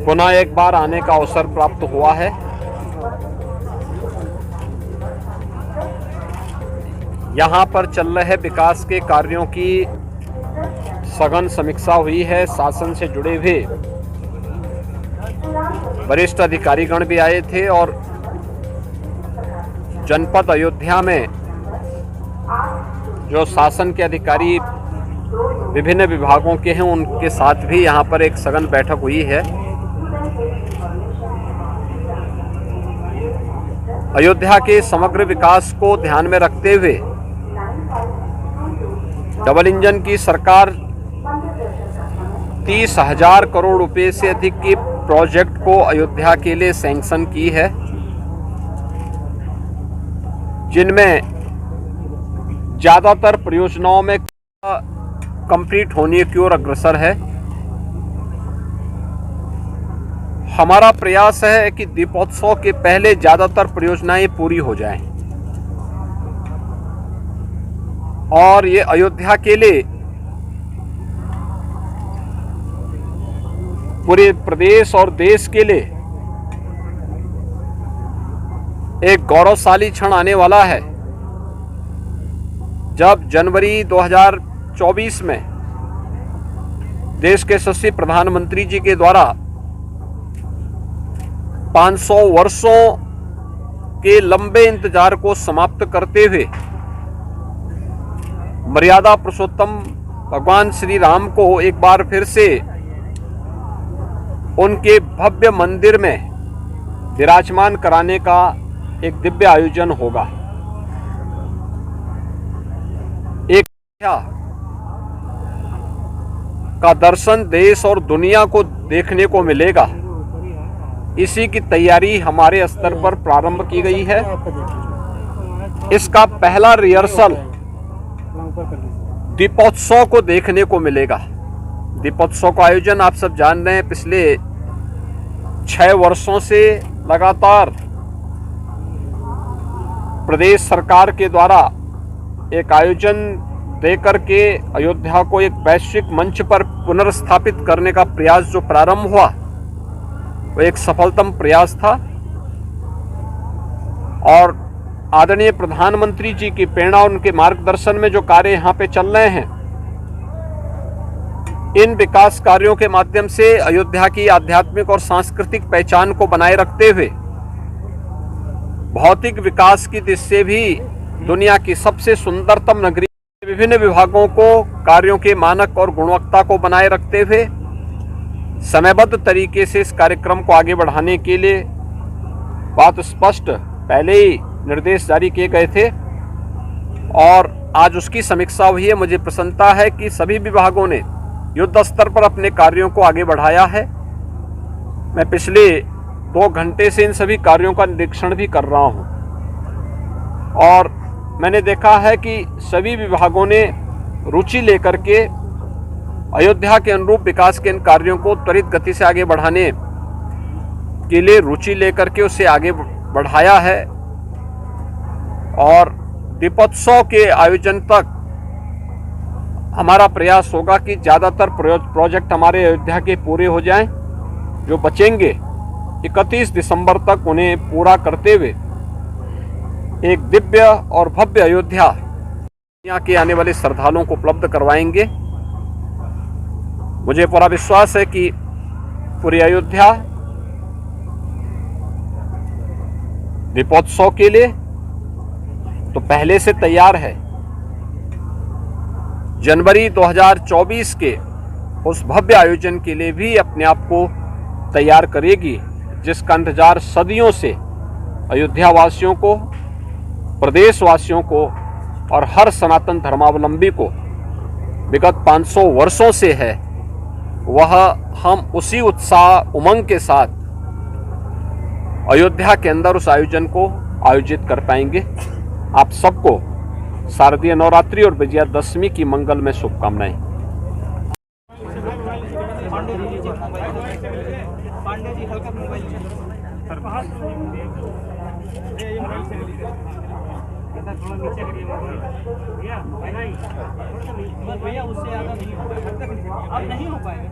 पुनः एक बार आने का अवसर प्राप्त हुआ है। यहाँ पर चल रहे विकास के कार्यों की सघन समीक्षा हुई है। शासन से जुड़े हुए वरिष्ठ अधिकारीगण भी आए थे और जनपद अयोध्या में जो शासन के अधिकारी विभिन्न विभागों के हैं उनके साथ भी यहाँ पर एक सघन बैठक हुई है। अयोध्या के समग्र विकास को ध्यान में रखते हुए डबल इंजन की सरकार 30,000 करोड़ रुपए से अधिक के प्रोजेक्ट को अयोध्या के लिए सैंक्शन की है, जिनमें ज्यादातर परियोजनाओं में कंप्लीट होने की ओर अग्रसर है। हमारा प्रयास है कि दीपोत्सव के पहले ज्यादातर परियोजनाएं पूरी हो जाएं और ये अयोध्या के लिए, पूरे प्रदेश और देश के लिए एक गौरवशाली क्षण आने वाला है, जब जनवरी 2024 में देश के यशस्वी प्रधानमंत्री जी के द्वारा 500 वर्षों के लंबे इंतजार को समाप्त करते हुए मर्यादा पुरुषोत्तम भगवान श्री राम को एक बार फिर से उनके भव्य मंदिर में विराजमान कराने का एक दिव्य आयोजन होगा। एक का दर्शन देश और दुनिया को देखने को मिलेगा। इसी की तैयारी हमारे स्तर पर प्रारंभ की गई है। इसका पहला रिहर्सल दीपोत्सव को देखने को मिलेगा। दीपोत्सव का आयोजन आप सब जान रहे हैं, पिछले 6 वर्षों से लगातार प्रदेश सरकार के द्वारा एक आयोजन देकर के अयोध्या को एक वैश्विक मंच पर पुनर्स्थापित करने का प्रयास जो प्रारंभ हुआ वो एक सफलतम प्रयास था और आदरणीय प्रधानमंत्री जी की प्रेरणा, उनके मार्गदर्शन में जो कार्य यहाँ पे चल रहे हैं, इन विकास कार्यों के माध्यम से अयोध्या की आध्यात्मिक और सांस्कृतिक पहचान को बनाए रखते हुए भौतिक विकास की दृष्टि से भी दुनिया की सबसे सुंदरतम नगरी, विभिन्न विभागों को कार्यों के मानक और गुणवत्ता को बनाए रखते हुए समयबद्ध तरीके से इस कार्यक्रम को आगे बढ़ाने के लिए बात स्पष्ट पहले ही निर्देश जारी किए गए थे और आज उसकी समीक्षा हुई है। मुझे प्रसन्नता है कि सभी विभागों ने युद्ध स्तर पर अपने कार्यों को आगे बढ़ाया है। मैं पिछले 2 घंटे से इन सभी कार्यों का निरीक्षण भी कर रहा हूं और मैंने देखा है कि सभी विभागों ने रुचि लेकर के अयोध्या के अनुरूप विकास के इन कार्यों को त्वरित गति से आगे बढ़ाने के लिए रुचि लेकर के उसे आगे बढ़ाया है और दीपोत्सव के आयोजन तक हमारा प्रयास होगा कि ज़्यादातर प्रोजेक्ट हमारे अयोध्या के पूरे हो जाएं। जो बचेंगे 31 दिसंबर तक उन्हें पूरा करते हुए एक दिव्य और भव्य अयोध्या यहाँ के आने वाले श्रद्धालुओं को उपलब्ध करवाएंगे। मुझे पूरा विश्वास है कि पूरी अयोध्या दीपोत्सव के लिए तो पहले से तैयार है। जनवरी 2024 के उस भव्य आयोजन के लिए भी अपने आप को तैयार करेगी, जिसका इंतजार सदियों से अयोध्या वासियों को, प्रदेश वासियों को और हर सनातन धर्मावलंबी को विगत 500 वर्षों से है। वह हम उसी उत्साह उमंग के साथ अयोध्या के अंदर उस आयोजन को आयोजित कर पाएंगे। आप सबको शारदीय नवरात्रि और विजयादशमी की मंगल में शुभकामनाएं। थोड़ा नीचे करिए भैया, भैया उससे ज़्यादा नहीं हो पाएगा, अब नहीं हो पाएगा।